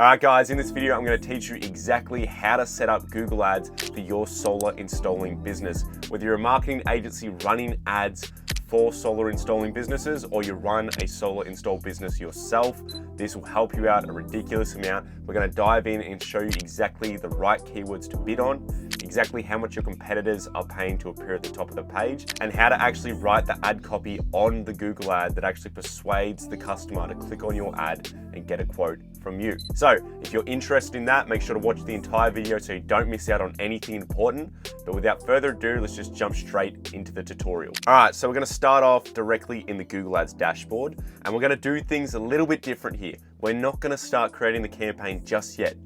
Alright guys, in this video I'm going to teach you exactly how to set up Google Ads for your solar installing business. Whether you're a marketing agency running ads for solar installing businesses or you run a solar install business yourself, this will help you out a ridiculous amount. We're going to dive in and show you exactly the right keywords to bid on, exactly how much your competitors are paying to appear at the top of the page, and how to actually write the ad copy on the Google ad that actually persuades the customer to click on your ad and get a quote from you. So if you're interested in that, make sure to watch the entire video so you don't miss out on anything important. But without further ado, let's just jump straight into the tutorial. All right, so we're going to start off directly in the Google Ads dashboard, and we're going to do things a little bit different here. We're not going to start creating the campaign just yet.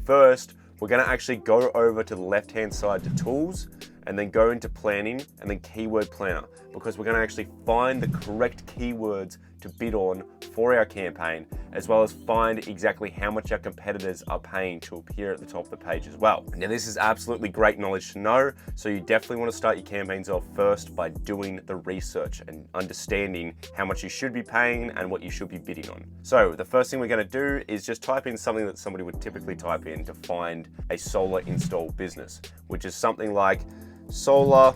First, we're going to actually go over to the left-hand side to tools and then go into planning and then keyword planner, because we're going to actually find the correct keywords to bid on for our campaign, as well as find exactly how much our competitors are paying to appear at the top of the page as well. Now, this is absolutely great knowledge to know, so you definitely want to start your campaigns off first by doing the research and understanding how much you should be paying and what you should be bidding on. So the first thing we're going to do is just type in something that somebody would typically type in to find a solar install business, which is something like solar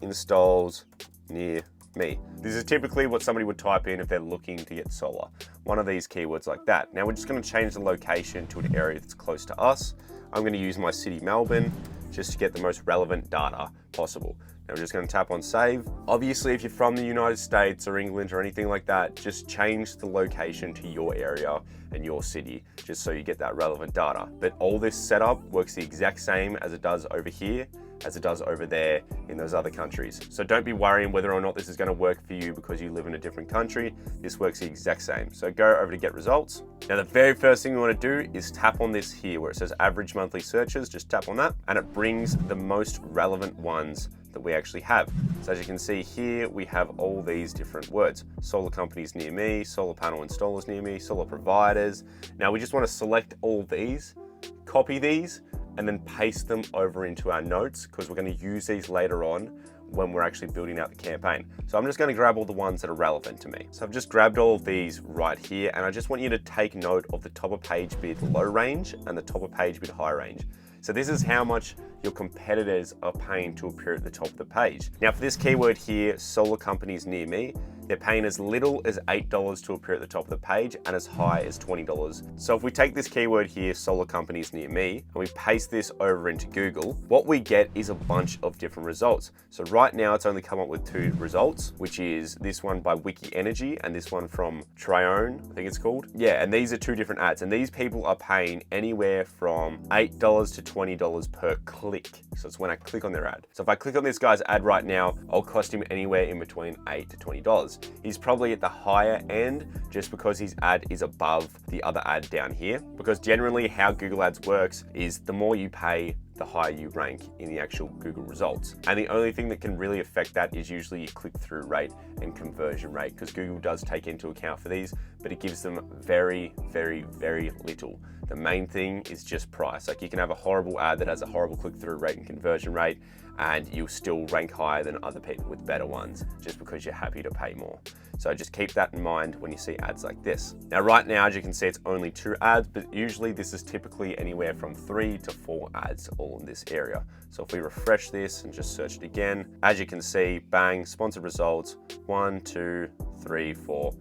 installs near me. This is typically what somebody would type in if they're looking to get solar. One of these keywords like that. Now we're just going to change the location to an area that's close to us. I'm going to use my city, Melbourne, just to get the most relevant data possible. Now we're just going to tap on save. Obviously, if you're from the United States or England or anything like that, just change the location to your area and your city, just so you get that relevant data. But all this setup works the exact same as it does over here, as it does over there in those other countries. So don't be worrying whether or not this is going to work for you because you live in a different country. This works the exact same. So go over to get results. Now the very first thing you want to do is tap on this here where it says average monthly searches. Just tap on that and it brings the most relevant ones that we actually have. So as you can see here, we have all these different words. Solar companies near me, solar panel installers near me, solar providers. Now we just want to select all of these, copy these, and then paste them over into our notes, because we're going to use these later on when we're actually building out the campaign. So I'm just going to grab all the ones that are relevant to me. So I've just grabbed all of these right here, and I just want you to take note of the top of page bid low range and the top of page bid high range. So this is how much your competitors are paying to appear at the top of the page. Now for this keyword here, solar companies near me, they're paying as little as $8 to appear at the top of the page and as high as $20. So if we take this keyword here, solar companies near me, and we paste this over into Google, what we get is a bunch of different results. So right now it's only come up with 2 results, which is this one by Wiki Energy and this one from Trione, I think it's called. Yeah, and these are 2 different ads, and these people are paying anywhere from $8 to $20 per click. So it's when I click on their ad. So if I click on this guy's ad right now, I'll cost him anywhere in between $8 to $20. He's probably at the higher end just because his ad is above the other ad down here. Because generally how Google Ads works is the more you pay, the higher you rank in the actual Google results. And the only thing that can really affect that is usually your click-through rate and conversion rate, because Google does take into account for these, but it gives them very, very, very little. The main thing is just price. Like you can have a horrible ad that has a horrible click-through rate and conversion rate, and you'll still rank higher than other people with better ones just because you're happy to pay more. So just keep that in mind when you see ads like this. Now, right now, as you can see, it's only 2 ads, but usually this is typically anywhere from 3 to 4 ads all in this area. So if we refresh this and just search it again, as you can see, bang, sponsored results, 1, 2, 3, 4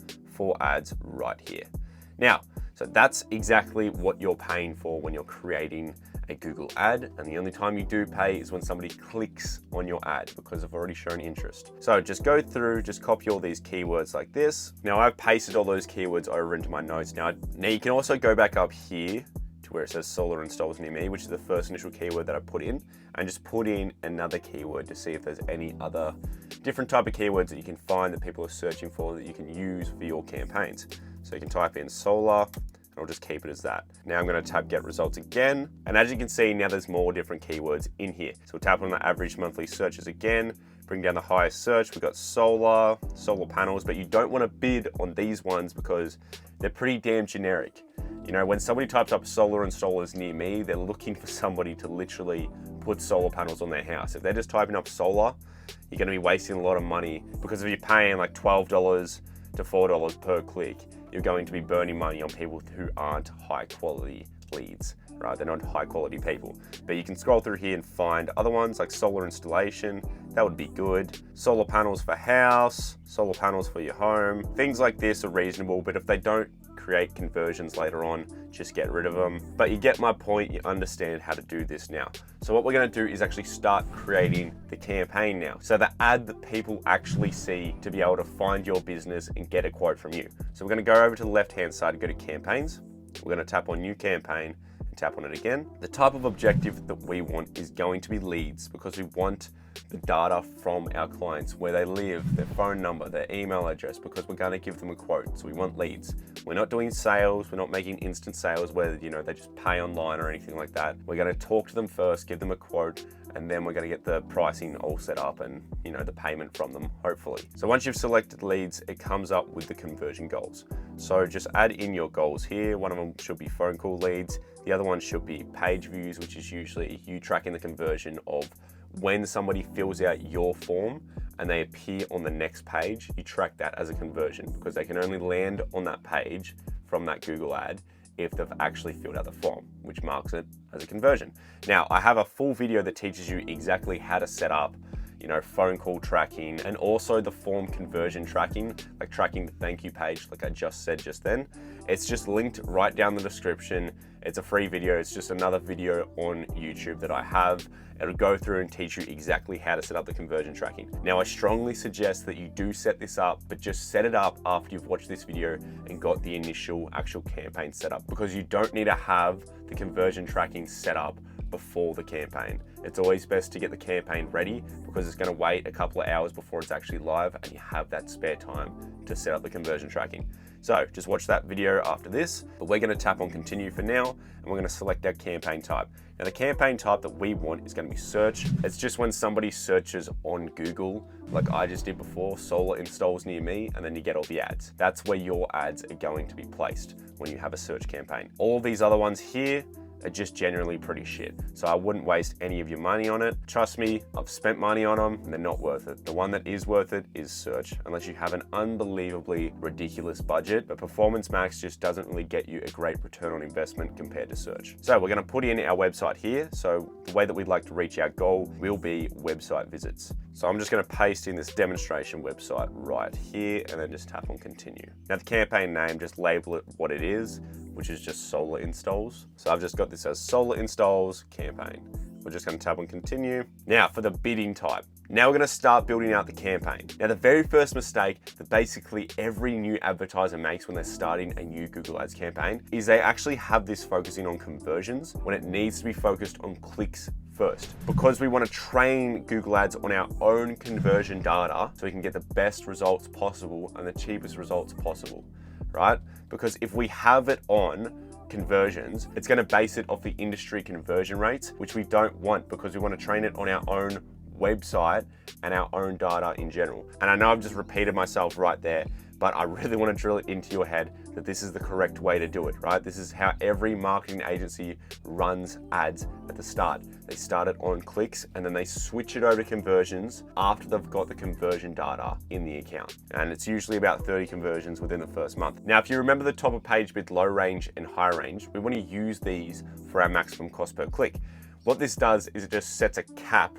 ads right here. Now, so that's exactly what you're paying for when you're creating a Google ad, and the only time you do pay is when somebody clicks on your ad because they've already shown interest. So just go through, just copy all these keywords like this. Now I've pasted all those keywords over into my notes. Now you can also go back up here to where it says solar installs near me, which is the first initial keyword that I put in, and just put in another keyword to see if there's any other different type of keywords that you can find that people are searching for that you can use for your campaigns. So you can type in solar, I'll just keep it as that. Now I'm going to tap get results again. And as you can see, now there's more different keywords in here. So we'll tap on the average monthly searches again, bring down the highest search. We've got solar panels, but you don't want to bid on these ones because they're pretty damn generic. You know, when somebody types up solar installers near me, they're looking for somebody to literally put solar panels on their house. If they're just typing up solar, you're going to be wasting a lot of money, because if you're paying like $12 to $4 per click, you're going to be burning money on people who aren't high quality leads, right? They're not high quality people. But you can scroll through here and find other ones like solar installation. That would be good. Solar panels for house, solar panels for your home. Things like this are reasonable, but if they don't create conversions later on, just get rid of them. But you get my point, you understand how to do this now. So what we're gonna do is actually start creating the campaign now. So the ad that people actually see to be able to find your business and get a quote from you. So we're gonna go over to the left-hand side and go to campaigns. We're gonna tap on new campaign and tap on it again. The type of objective that we want is going to be leads, because we want the data from our clients, where they live, their phone number, their email address, because we're going to give them a quote. So we want leads. We're not doing sales. We're not making instant sales where, they just pay online or anything like that. We're going to talk to them first, give them a quote, and then we're going to get the pricing all set up and the payment from them, hopefully. So once you've selected leads, it comes up with the conversion goals. So just add in your goals here. One of them should be phone call leads. The other one should be page views, which is usually you tracking the conversion of when somebody fills out your form and they appear on the next page. You track that as a conversion, because they can only land on that page from that Google ad if they've actually filled out the form, which marks it as a conversion. Now, I have a full video that teaches you exactly how to set up phone call tracking, and also the form conversion tracking, like tracking the thank you page, like I just said just then. It's just linked right down the description. It's a free video. It's just another video on YouTube that I have. It'll go through and teach you exactly how to set up the conversion tracking. Now, I strongly suggest that you do set this up, but just set it up after you've watched this video and got the initial actual campaign set up, because you don't need to have the conversion tracking set up before the campaign. It's always best to get the campaign ready, because it's going to wait a couple of hours before it's actually live, and you have that spare time to set up the conversion tracking. So just watch that video after this, but we're going to tap on continue for now, and we're going to select our campaign type. Now, the campaign type that we want is going to be search. It's just when somebody searches on Google, like I just did before, solar installs near me, and then you get all the ads. That's where your ads are going to be placed when you have a search campaign. All these other ones here are just generally pretty shit. So I wouldn't waste any of your money on it. Trust me, I've spent money on them and they're not worth it. The one that is worth it is search, unless you have an unbelievably ridiculous budget. But Performance Max just doesn't really get you a great return on investment compared to search. So we're gonna put in our website here. So the way that we'd like to reach our goal will be website visits. So I'm just gonna paste in this demonstration website right here and then just tap on continue. Now the campaign name, just label it what it is, which is just solar installs. So I've just got this as solar installs campaign. We're just gonna tap on continue. Now for the bidding type. Now we're gonna start building out the campaign. Now the very first mistake that basically every new advertiser makes when they're starting a new Google Ads campaign is they actually have this focusing on conversions when it needs to be focused on clicks first. Because we want to train Google Ads on our own conversion data so we can get the best results possible and the cheapest results possible, right? Because if we have it on conversions, it's going to base it off the industry conversion rates, which we don't want, because we want to train it on our own website and our own data in general. And I know I've just repeated myself right there, but I really want to drill it into your head that this is the correct way to do it, right? This is how every marketing agency runs ads at the start. They start it on clicks and then they switch it over to conversions after they've got the conversion data in the account. And it's usually about 30 conversions within the first month. Now, if you remember the top of page bid low range and high range, we want to use these for our maximum cost per click. What this does is it just sets a cap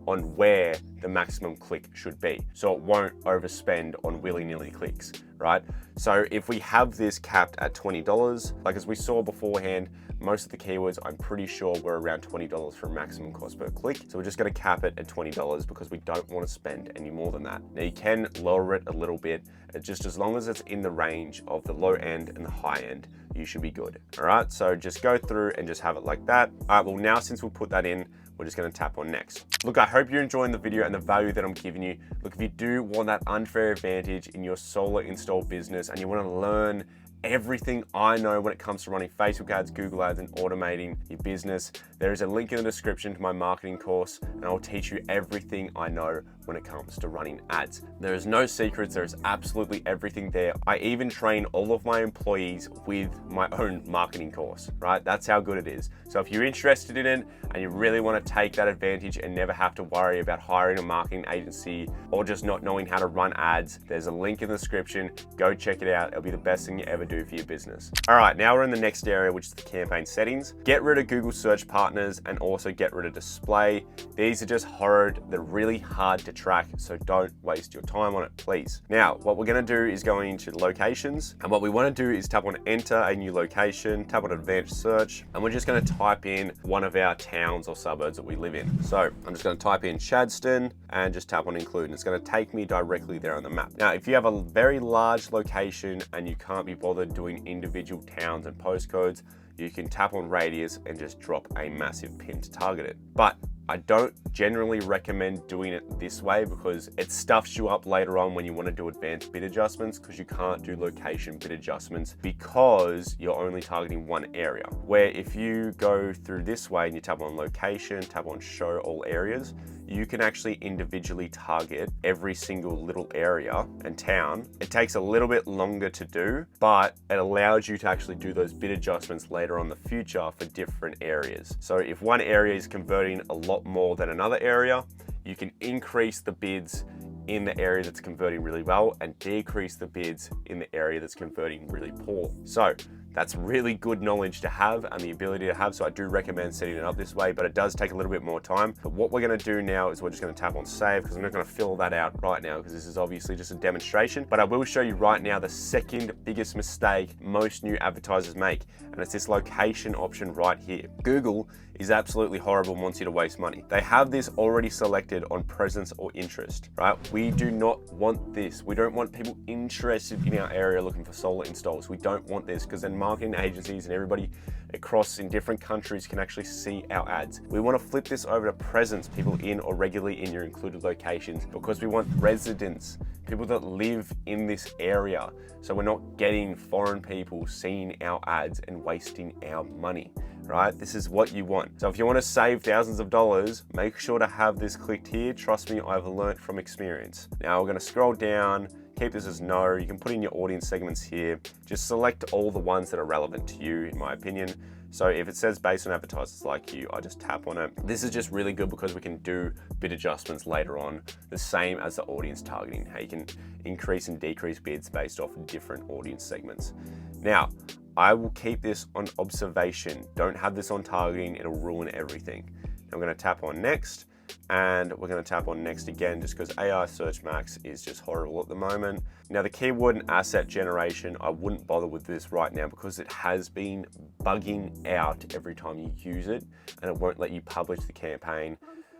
on where the maximum click should be, so it won't overspend on willy-nilly clicks, right? So if we have this capped at $20, like as we saw beforehand, most of the keywords I'm pretty sure were around $20 for a maximum cost per click. So we're just gonna cap it at $20 because we don't wanna spend any more than that. Now you can lower it a little bit, just as long as it's in the range of the low end and the high end, you should be good. All right, so just go through and just have it like that. All right, well now since we'll put that in, we're just gonna tap on next. Look, I hope you're enjoying the video and the value that I'm giving you. Look, if you do want that unfair advantage in your solar install business and you wanna learn everything I know when it comes to running Facebook ads, Google ads, and automating your business, there is a link in the description to my marketing course, and I'll teach you everything I know when it comes to running ads. There is no secrets, there is absolutely everything there. I even train all of my employees with my own marketing course, right? That's how good it is. So if you're interested in it and you really want to take that advantage and never have to worry about hiring a marketing agency or just not knowing how to run ads, there's a link in the description. Go check it out. It'll be the best thing you ever do for your business. All right, now we're in the next area, which is the campaign settings. Get rid of Google search partners and also get rid of display. These are just horrid. They're really hard to track, so don't waste your time on it, please. Now, what we're gonna do is go into locations, and what we wanna do is tap on enter a new location, tap on advanced search, and we're just gonna type in one of our towns or suburbs that we live in. So I'm just gonna type in Chadstone and just tap on include, and it's gonna take me directly there on the map. Now, if you have a very large location and you can't be bothered doing individual towns and postcodes, you can tap on radius and just drop a massive pin to target it. But I don't generally recommend doing it this way because it stuffs you up later on when you want to do advanced bid adjustments, because you can't do location bid adjustments because you're only targeting one area. Where if you go through this way and you tap on location, tap on show all areas, you can actually individually target every single little area and town. It takes a little bit longer to do, but it allows you to actually do those bid adjustments later on in the future for different areas. So if one area is converting a lot more than another area, you can increase the bids in the area that's converting really well and decrease the bids in the area that's converting really poor. So that's really good knowledge to have and the ability to have. So I do recommend setting it up this way, but it does take a little bit more time. But what we're gonna do now is we're just gonna tap on save, because I'm not gonna fill that out right now because this is obviously just a demonstration. But I will show you right now the second biggest mistake most new advertisers make, and it's this location option right here. Google is absolutely horrible and wants you to waste money. They have this already selected on presence or interest, right? We do not want this. We don't want people interested in our area looking for solar installs. We don't want this, because then marketing agencies and everybody across in different countries can actually see our ads. We want to flip this over to presence, people in or regularly in your included locations, because we want residents, people that live in this area. So we're not getting foreign people seeing our ads and wasting our money, right? This is what you want. So if you want to save thousands of dollars, make sure to have this clicked here. Trust me, I've learned from experience. Now we're going to scroll down, keep this as no. You can put in your audience segments here. Just select all the ones that are relevant to you, in my opinion. So if it says based on advertisers like you, I just tap on it. This is just really good because we can do bid adjustments later on, the same as the audience targeting, how you can increase and decrease bids based off different audience segments. Now, I will keep this on observation. Don't have this on targeting, it'll ruin everything. I'm gonna tap on next, and we're going to tap on next again just because AI Search Max is just horrible at the moment. Now the keyword and asset generation, I wouldn't bother with this right now because it has been bugging out every time you use it, and it won't let you publish the campaign.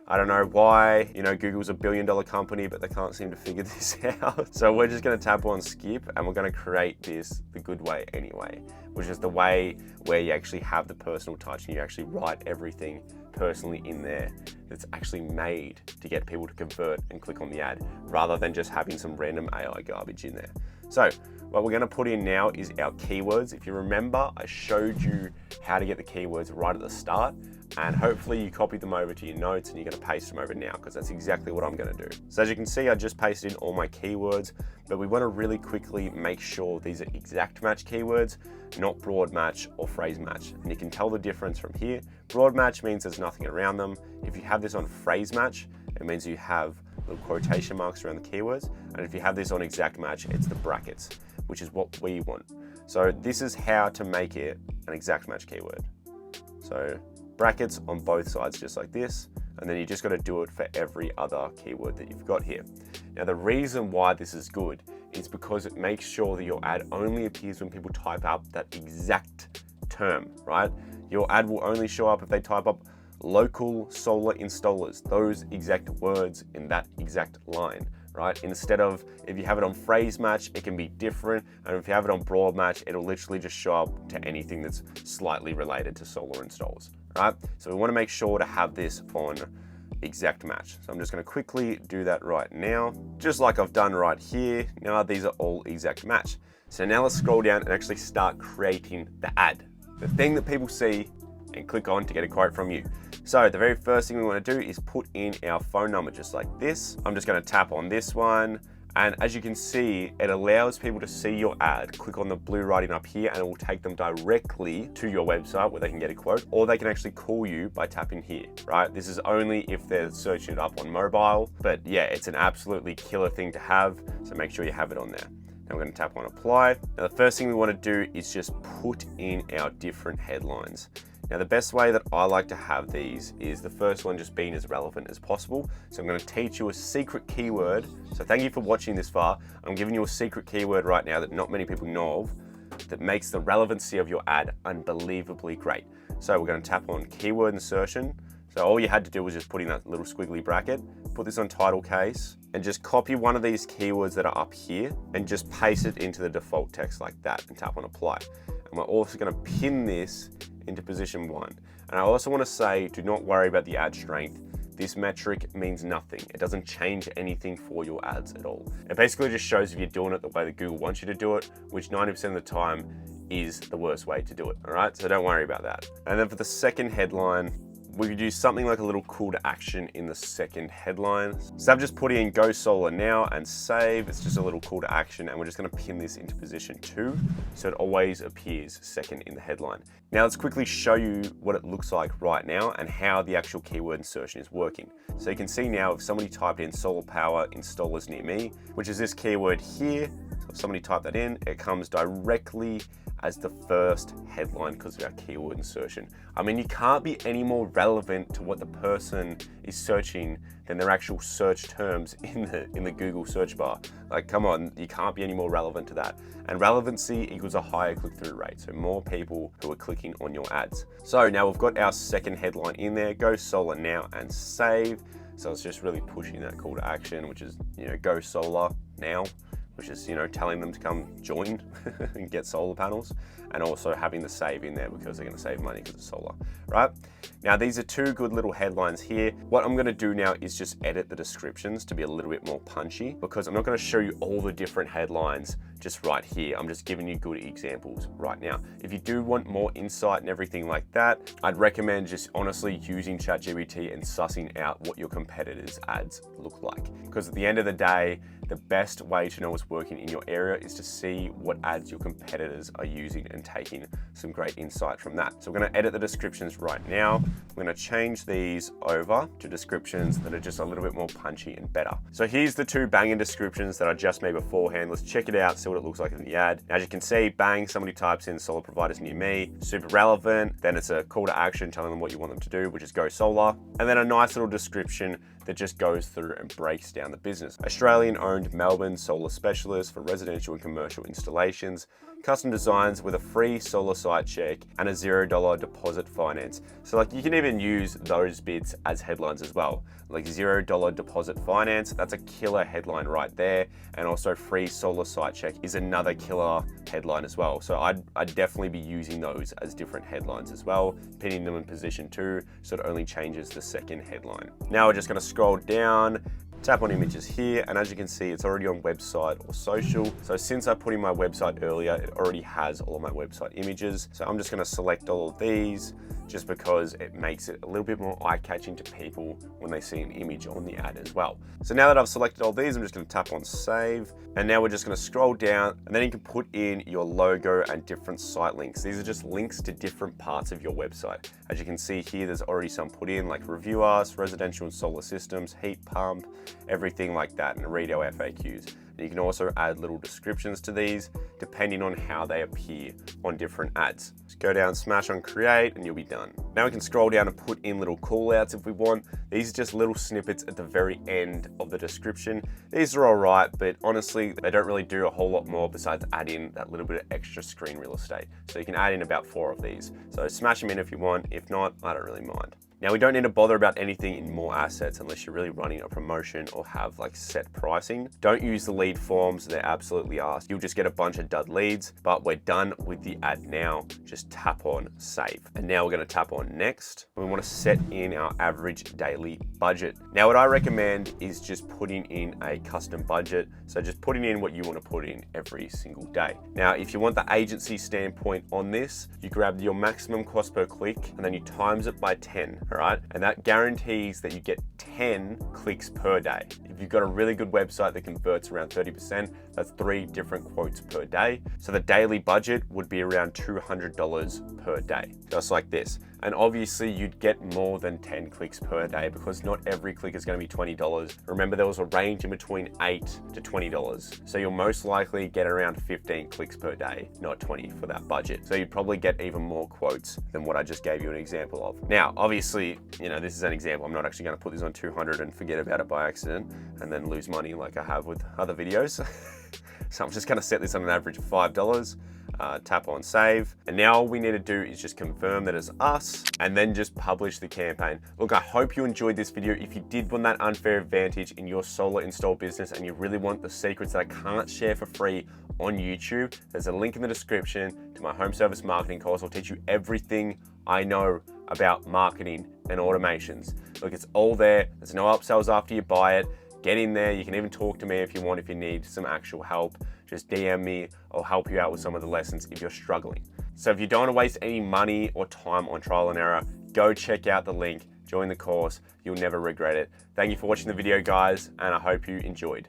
I don't know why, you know, Google's $1 billion company, but they can't seem to figure this out. So we're just gonna tap on skip, and we're gonna create this the good way anyway, which is the way where you actually have the personal touch and you actually write everything personally in there that's actually made to get people to convert and click on the ad, rather than just having some random AI garbage in there. So what we're gonna put in now is our keywords. If you remember, I showed you how to get the keywords right at the start, and hopefully you copied them over to your notes and you're gonna paste them over now, because that's exactly what I'm gonna do. So as you can see, I just pasted in all my keywords, but we wanna really quickly make sure these are exact match keywords, not broad match or phrase match. And you can tell the difference from here. Broad match means there's nothing around them. If you have this on phrase match, it means you have little quotation marks around the keywords. And if you have this on exact match, it's the brackets, which is what we want. So this is how to make it an exact match keyword. So brackets on both sides, just like this. And then you just got to do it for every other keyword that you've got here. Now, the reason why this is good is because it makes sure that your ad only appears when people type up that exact term, right? Your ad will only show up if they type up local solar installers, those exact words in that exact line, right? Instead of, if you have it on phrase match, it can be different. And if you have it on broad match, it'll literally just show up to anything that's slightly related to solar installs, right? So we want to make sure to have this on exact match. So I'm just going to quickly do that right now, just like I've done right here. Now these are all exact match. So now let's scroll down and actually start creating the ad. The thing that people see and click on to get a quote from you. So the very first thing we want to do is put in our phone number just like this. I'm just going to tap on this one. And as you can see, it allows people to see your ad. Click on the blue writing up here and it will take them directly to your website where they can get a quote, or they can actually call you by tapping here, right? This is only if they're searching it up on mobile, but yeah, it's an absolutely killer thing to have. So make sure you have it on there. Now we're going to tap on apply. Now the first thing we want to do is just put in our different headlines. Now the best way that I like to have these is the first one just being as relevant as possible. So I'm going to teach you a secret keyword. So thank you for watching this far. I'm giving you a secret keyword right now that not many people know of that makes the relevancy of your ad unbelievably great. So we're going to tap on keyword insertion. So all you had to do was just put in that little squiggly bracket, put this on title case, and just copy one of these keywords that are up here and just paste it into the default text like that and tap on apply. And we're also going to pin this into position 1. And I also want to say, do not worry about the ad strength. This metric means nothing. It doesn't change anything for your ads at all. It basically just shows if you're doing it the way that Google wants you to do it, which 90% of the time is the worst way to do it, all right? So don't worry about that. And then for the second headline, we could use something like a little call to action in the second headline. So I've just put in go solar now and save. It's just a little call to action, and we're just going to pin this into position 2 so it always appears second in the headline. Now let's quickly show you what it looks like right now and how the actual keyword insertion is working. So you can see now if somebody typed in solar power installers near me, which is this keyword here, so if somebody typed that in, it comes directly as the first headline because of our keyword insertion. I mean, you can't be any more relevant to what the person is searching than their actual search terms in the Google search bar. Like, come on, you can't be any more relevant to that. And relevancy equals a higher click-through rate, so more people who are clicking on your ads. So now we've got our second headline in there, go solar now and save. So it's just really pushing that call to action, which is, go solar now, which is, telling them to come join and get solar panels, and also having the save in there because they're going to save money because of solar, right? Now, these are two good little headlines here. What I'm going to do now is just edit the descriptions to be a little bit more punchy, because I'm not going to show you all the different headlines just right here. I'm just giving you good examples right now. If you do want more insight and everything like that, I'd recommend just honestly using ChatGPT and sussing out what your competitors' ads look like. Because at the end of the day, the best way to know what's working in your area is to see what ads your competitors are using and taking some great insight from that. So we're going to edit the descriptions right now. We're going to change these over to descriptions that are just a little bit more punchy and better. So here's the two banging descriptions that I just made beforehand. Let's check it out, see what it looks like in the ad. As you can see, bang, somebody types in solar providers near me, super relevant. Then it's a call to action telling them what you want them to do, which is go solar. And then a nice little description that just goes through and breaks down the business. Australian-owned Melbourne solar specialist for residential and commercial installations, custom designs with a free solar site check and a $0 deposit finance. So like you can even use those bits as headlines as well. Like $0 deposit finance, that's a killer headline right there. And also free solar site check is another killer headline as well. So I'd definitely be using those as different headlines as well, pinning them in position 2 so it only changes the second headline. Now we're just going to scroll down, tap on images here, and as you can see, it's already on website or social. So since I put in my website earlier, it already has all of my website images. So I'm just going to select all of these just because it makes it a little bit more eye-catching to people when they see an image on the ad as well. So now that I've selected all these, I'm just going to tap on save. And now we're just going to scroll down, and then you can put in your logo and different site links. These are just links to different parts of your website. As you can see here, there's already some put in, like review us, residential and solar systems, heat pump, everything like that, and read our FAQs. And you can also add little descriptions to these depending on how they appear on different ads. Just go down, smash on create, and you'll be done. Now we can scroll down and put in little call outs if we want. These are just little snippets at the very end of the description. These are all right, but honestly, they don't really do a whole lot more besides add in that little bit of extra screen real estate. So you can add in about 4 of these. So smash them in if you want. If not, I don't really mind. Now, we don't need to bother about anything in more assets unless you're really running a promotion or have like set pricing. Don't use the lead forms, they're absolutely arse. You'll just get a bunch of dud leads, but we're done with the ad now. Just tap on save. And now we're gonna tap on next. We wanna set in our average daily budget. Now, what I recommend is just putting in a custom budget. So just putting in what you wanna put in every single day. Now, if you want the agency standpoint on this, you grab your maximum cost per click and then you times it by 10, all right? And that guarantees that you get 10 clicks per day. If you've got a really good website that converts around 30%, that's 3 different quotes per day. So the daily budget would be around $200 per day, just like this. And obviously you'd get more than 10 clicks per day because not every click is going to be $20. Remember, there was a range in between $8 to $20. So you'll most likely get around 15 clicks per day, not 20 for that budget. So you'd probably get even more quotes than what I just gave you an example of. Now, obviously, this is an example. I'm not actually going to put this on 200 and forget about it by accident and then lose money like I have with other videos. So I'm just going to set this on an average of $5. Tap on save. And now all we need to do is just confirm that it's us and then just publish the campaign. Look, I hope you enjoyed this video. If you did want that unfair advantage in your solar install business and you really want the secrets that I can't share for free on YouTube, there's a link in the description to my home service marketing course. I'll teach you everything I know about marketing and automations. Look, it's all there. There's no upsells after you buy it. Get in there. You can even talk to me if you want, if you need some actual help. Just DM me. I'll help you out with some of the lessons if you're struggling. So if you don't want to waste any money or time on trial and error, go check out the link, join the course. You'll never regret it. Thank you for watching the video, guys, and I hope you enjoyed.